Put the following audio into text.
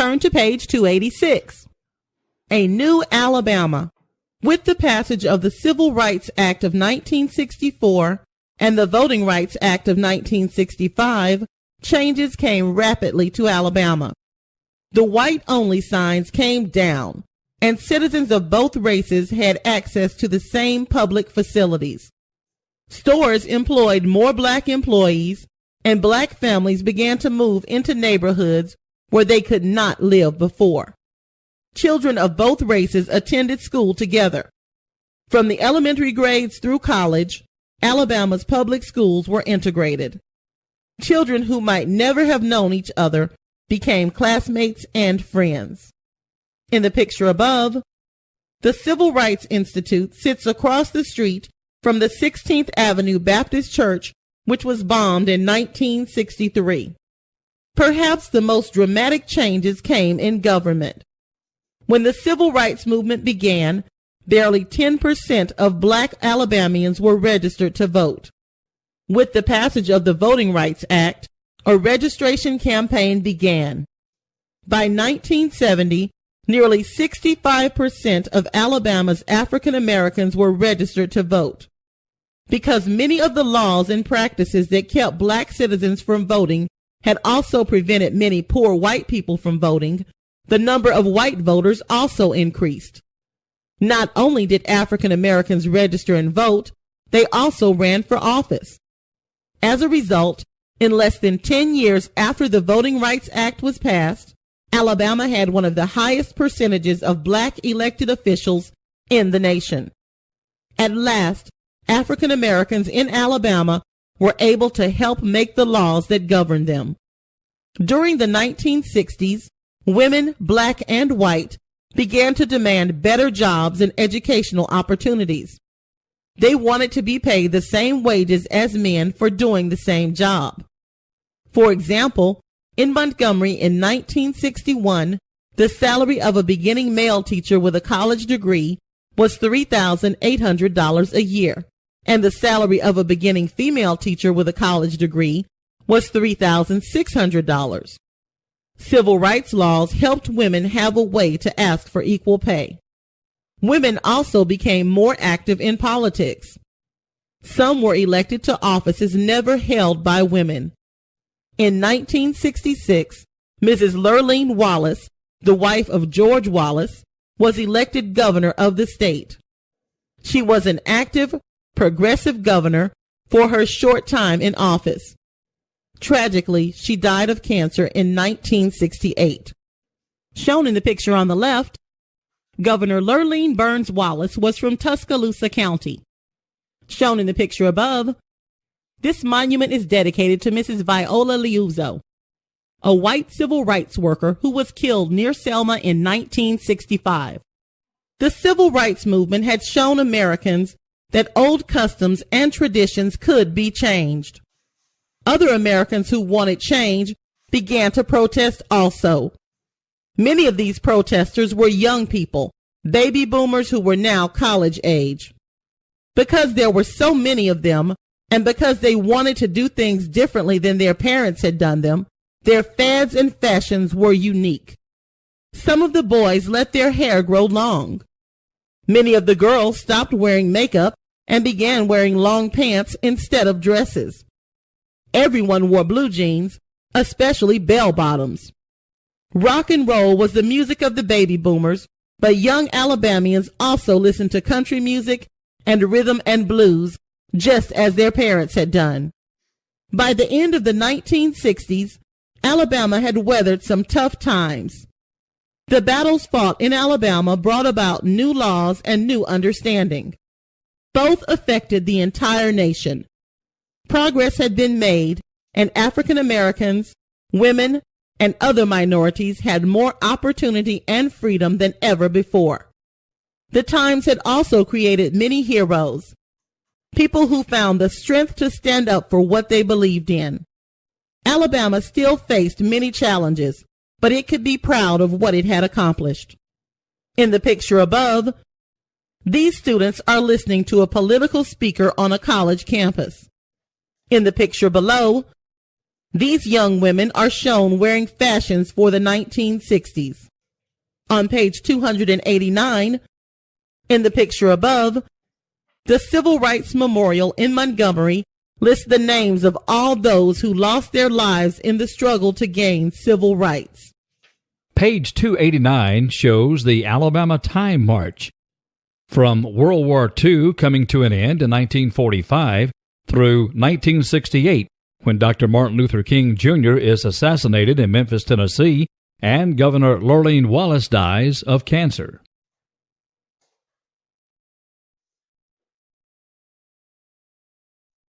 Turn to page 286. A new Alabama. With the passage of the Civil Rights Act of 1964 and the Voting Rights Act of 1965, changes came rapidly to Alabama. The white-only signs came down, and citizens of both races had access to the same public facilities. Stores employed more black employees, and black families began to move into neighborhoods where they could not live before. Children of both races attended school together. From the elementary grades through college, Alabama's public schools were integrated. Children who might never have known each other became classmates and friends. In the picture above, the Civil Rights Institute sits across the street from the 16th Avenue Baptist Church, which was bombed in 1963. Perhaps the most dramatic changes came in government. When the Civil Rights Movement began, barely 10% of black Alabamians were registered to vote. With the passage of the Voting Rights Act, a registration campaign began. By 1970, nearly 65% of Alabama's African Americans were registered to vote. Because many of the laws and practices that kept black citizens from voting had also prevented many poor white people from voting, the number of white voters also increased. Not only did African Americans register and vote, they also ran for office. As a result, in less than 10 years after the Voting Rights Act was passed, Alabama had one of the highest percentages of black elected officials in the nation. At last, African Americans in Alabama were able to help make the laws that governed them. During the 1960s, women, black and white, began to demand better jobs and educational opportunities. They wanted to be paid the same wages as men for doing the same job. For example, in Montgomery in 1961, the salary of a beginning male teacher with a college degree was $3,800 a year, and the salary of a beginning female teacher with a college degree was $3,600. Civil rights laws helped women have a way to ask for equal pay. Women also became more active in politics. Some were elected to offices never held by women. In 1966, Mrs. Lurleen Wallace, the wife of George Wallace, was elected governor of the state. She was an active, progressive governor for her short time in office. Tragically, she died of cancer in 1968. Shown in the picture on the left, Governor Lurleen Burns Wallace was from Tuscaloosa County. Shown in the picture above, this monument is dedicated to Mrs. Viola Liuzzo, a white civil rights worker who was killed near Selma in 1965. The civil rights movement had shown Americans that old customs and traditions could be changed. Other Americans who wanted change began to protest also. Many of these protesters were young people, baby boomers who were now college age. Because there were so many of them, and because they wanted to do things differently than their parents had done them, their fads and fashions were unique. Some of the boys let their hair grow long. Many of the girls stopped wearing makeup and began wearing long pants instead of dresses. Everyone wore blue jeans, especially bell-bottoms. Rock and roll was the music of the baby boomers, but young Alabamians also listened to country music and rhythm and blues, just as their parents had done. By the end of the 1960s, Alabama had weathered some tough times. The battles fought in Alabama brought about new laws and new understanding. Both affected the entire nation. Progress had been made, and African Americans, women, and other minorities had more opportunity and freedom than ever before. The times had also created many heroes, people who found the strength to stand up for what they believed in. Alabama still faced many challenges, but it could be proud of what it had accomplished. In the picture above, these students are listening to a political speaker on a college campus. In the picture below, These young women are shown wearing fashions for the 1960s. On page 289, in the picture above, the Civil Rights Memorial in Montgomery lists the names of all those who lost their lives in the struggle to gain civil rights. Page 289 shows the Alabama Time March. From World War II coming to an end in 1945 through 1968, when Dr. Martin Luther King Jr. is assassinated in Memphis, Tennessee, and Governor Lurleen Wallace dies of cancer.